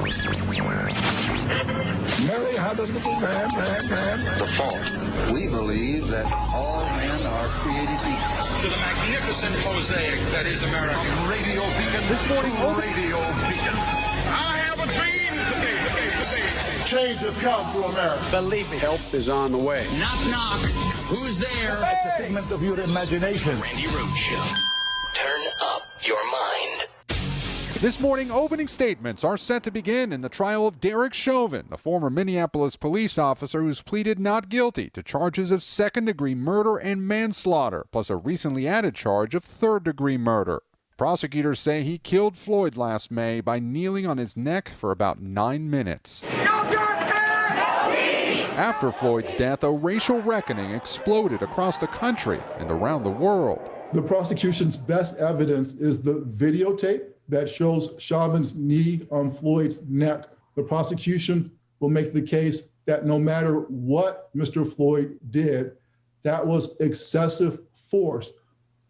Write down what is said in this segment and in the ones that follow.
Mary had a little man. The fault. We believe that all men are created equal. To the magnificent mosaic that is America. Radio Beacon. This morning, Radio Beacon. I have a dream today. Change has come to America. Believe me, help is on the way. Knock, knock. Who's there? It's a figment of your imagination. Randy Rhodes Show. Turn up your mind. This morning, opening statements are set to begin in the trial of Derek Chauvin, the former Minneapolis police officer who's pleaded not guilty to charges of second-degree murder and manslaughter, plus a recently added charge of third-degree murder. Prosecutors say he killed Floyd last May by kneeling on his neck for about 9 minutes. After Floyd's death, a racial reckoning exploded across the country and around the world. The prosecution's best evidence is the videotape that shows Chauvin's knee on Floyd's neck. The prosecution will make the case that no matter what Mr. Floyd did, that was excessive force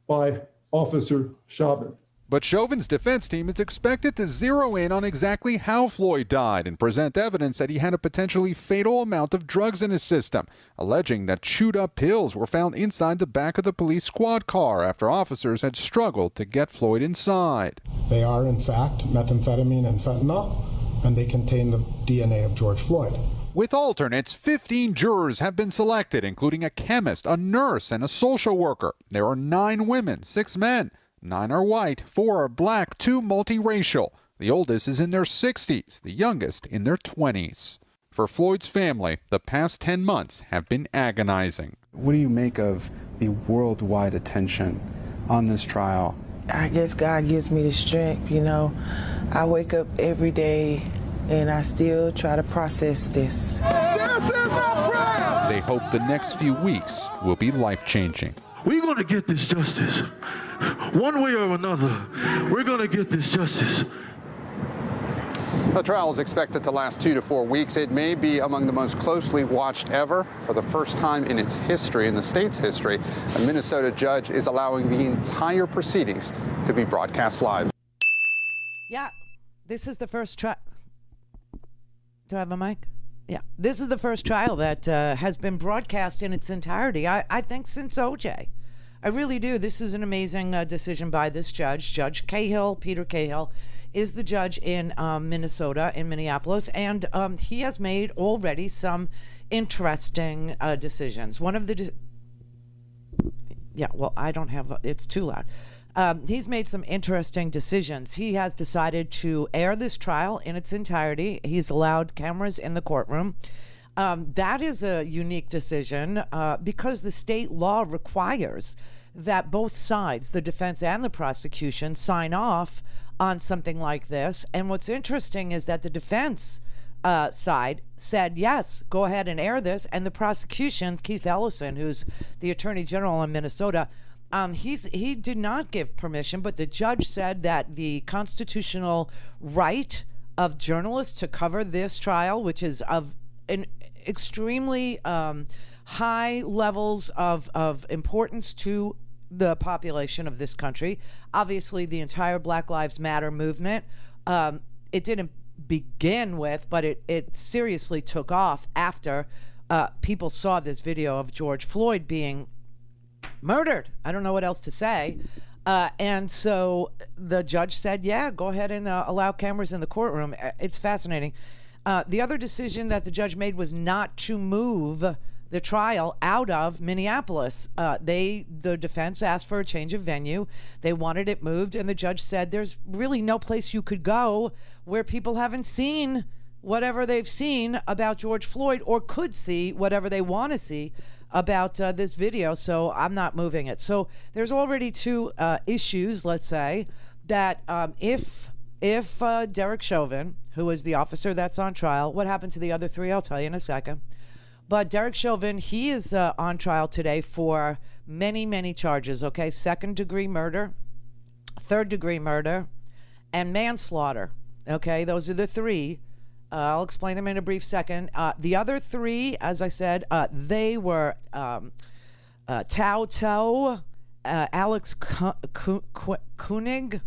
by Officer Chauvin. But Chauvin's defense team is expected to zero in on exactly how Floyd died and present evidence that he had a potentially fatal amount of drugs in his system, alleging that chewed-up pills were found inside the back of the police squad car after officers had struggled to get Floyd inside. They are, in fact, methamphetamine and fentanyl, and they contain the DNA of George Floyd. With alternates, 15 jurors have been selected, including a chemist, a nurse, and a social worker. There are 9 women, 6 men. 9 are white, 4 are black, 2 multiracial. The oldest is in their 60s, the youngest in their 20s. For Floyd's family, the past 10 months have been agonizing. What do you make of the worldwide attention on this trial? I guess God gives me the strength, you know. I wake up every day and I still try to process this. This is our prayer. They hope the next few weeks will be life-changing. We're going to get this justice. One way or another, we're going to get this justice. The trial is expected to last 2 to 4 weeks. It may be among the most closely watched ever. For the first time in its history, in the state's history, a Minnesota judge is allowing the entire proceedings to be broadcast live. Yeah, this is the first trial. Do I have a mic? Yeah, this is the first trial that has been broadcast in its entirety, I think, since OJ. I really do. This is an amazing decision by this judge. Judge Cahill, Peter Cahill, is the judge in Minnesota, in Minneapolis, and he has made already some interesting decisions. One of the... I don't have... It's too loud. He's made some interesting decisions. He has decided to air this trial in its entirety. He's allowed cameras in the courtroom. That is a unique decision because the state law requires that both sides, the defense and the prosecution, sign off on something like this. And what's interesting is that the defense side said, yes, go ahead and air this. And the prosecution, Keith Ellison, who's the attorney general in Minnesota, he did not give permission, but the judge said that the constitutional right of journalists to cover this trial, which is of an extremely high levels of importance to the population of this country. Obviously, the entire Black Lives Matter movement, it didn't begin with, but it seriously took off after people saw this video of George Floyd being murdered. I don't know what else to say. And so the judge said, yeah, go ahead and allow cameras in the courtroom. It's fascinating. The other decision that the judge made was not to move the trial out of Minneapolis. The defense asked for a change of venue. They wanted it moved, and the judge said there's really no place you could go where people haven't seen whatever they've seen about George Floyd or could see whatever they want to see about this video, so I'm not moving it. So there's already 2 issues, let's say, that if Derek Chauvin, who is the officer that's on trial, what happened to the other 3, I'll tell you in a second. But Derek Chauvin, he is on trial today for many, many charges, okay? Second-degree murder, third-degree murder, and manslaughter, okay? Those are the 3. I'll explain them in a brief second. The other 3, as I said, they were Tao Tao, Alex Koenig,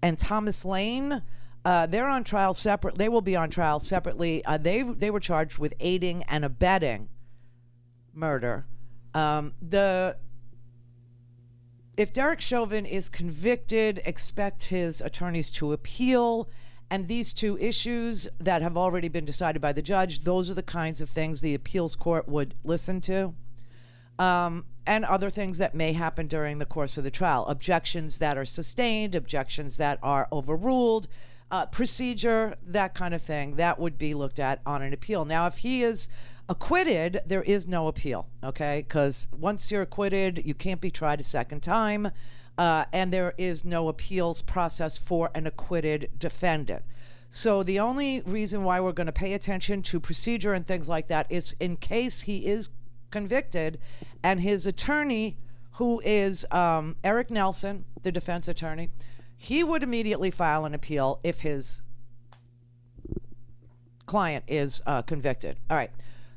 and Thomas Lane. They're on trial separate. They will be on trial separately. They were charged with aiding and abetting murder. If Derek Chauvin is convicted, expect his attorneys to appeal. And these two issues that have already been decided by the judge, those are the kinds of things the appeals court would listen to. And other things that may happen during the course of the trial. Objections that are sustained, objections that are overruled, procedure, that kind of thing, that would be looked at on an appeal. Now, if he is acquitted, there is no appeal, okay? Because once you're acquitted, you can't be tried a second time, and there is no appeals process for an acquitted defendant. So the only reason why we're going to pay attention to procedure and things like that is in case he is convicted and his attorney, who is Eric Nelson, the defense attorney, he would immediately file an appeal if his client is convicted. All right.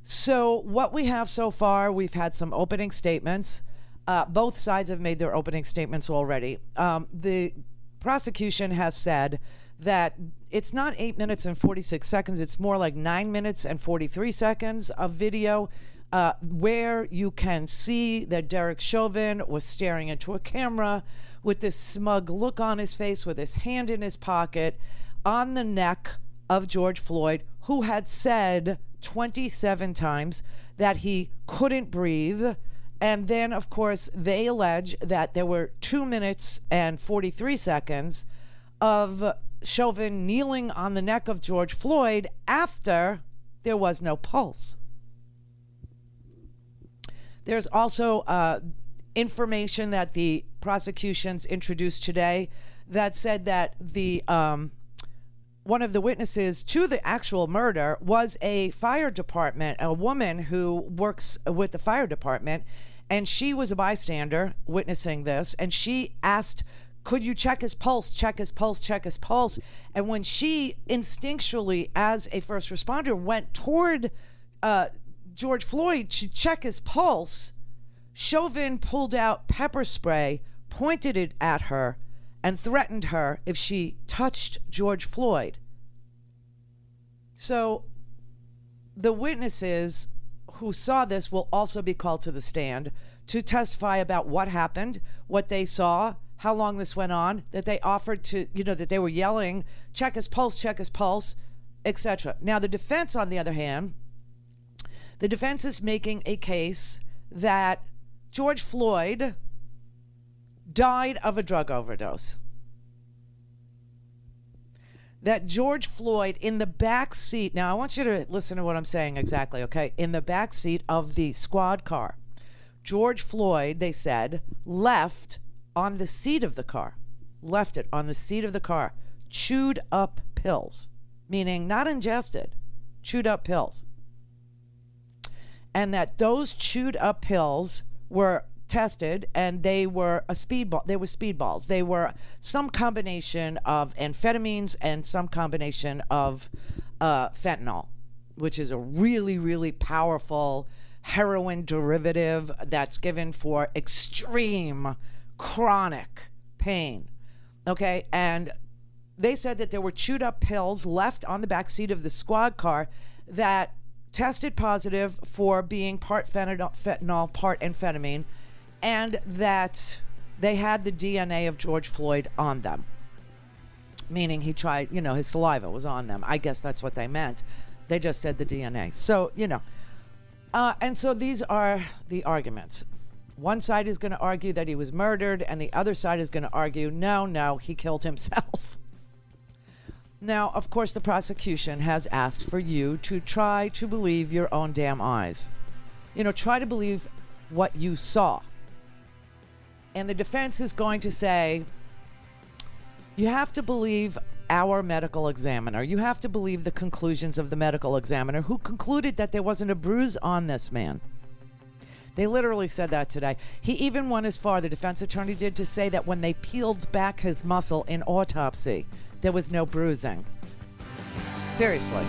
So what we have so far, we've had some opening statements. Both sides have made their opening statements already. The prosecution has said that it's not 8 minutes and 46 seconds. It's more like 9 minutes and 43 seconds of video where you can see that Derek Chauvin was staring into a camera with this smug look on his face, with his hand in his pocket, on the neck of George Floyd, who had said 27 times that he couldn't breathe. And then, of course, they allege that there were 2 minutes and 43 seconds of Chauvin kneeling on the neck of George Floyd after there was no pulse. There's also information that the prosecutions introduced today that said that the one of the witnesses to the actual murder was a fire department, a woman who works with the fire department, and she was a bystander witnessing this, and she asked, could you check his pulse, check his pulse, check his pulse? And when she instinctually, as a first responder, went toward George Floyd to check his pulse, Chauvin pulled out pepper spray, pointed it at her, and threatened her if she touched George Floyd. So the witnesses who saw this will also be called to the stand to testify about what happened, what they saw, how long this went on, that they offered to, that they were yelling, check his pulse, etc. Now, the defense, on the other hand, the defense is making a case that George Floyd died of a drug overdose. That George Floyd, in the back seat, now I want you to listen to what I'm saying exactly, okay? In the back seat of the squad car, George Floyd, they said, left on the seat of the car, chewed up pills, meaning not ingested, chewed up pills. And that those chewed up pills were tested, and they were speedballs. They were some combination of amphetamines and some combination of fentanyl, which is a really, really powerful heroin derivative that's given for extreme chronic pain. Okay, and they said that there were chewed up pills left on the back seat of the squad car that tested positive for being part fentanyl, part amphetamine, and that they had the DNA of George Floyd on them. Meaning he tried, his saliva was on them. I guess that's what they meant. They just said the DNA. So, and so these are the arguments. One side is going to argue that he was murdered, and the other side is going to argue, no, he killed himself. Now, of course, the prosecution has asked for you to try to believe your own damn eyes. Try to believe what you saw. And the defense is going to say, you have to believe our medical examiner. You have to believe the conclusions of the medical examiner, who concluded that there wasn't a bruise on this man. They literally said that today. He even went as far, the defense attorney did, to say that when they peeled back his muscle in autopsy, there was no bruising. Seriously.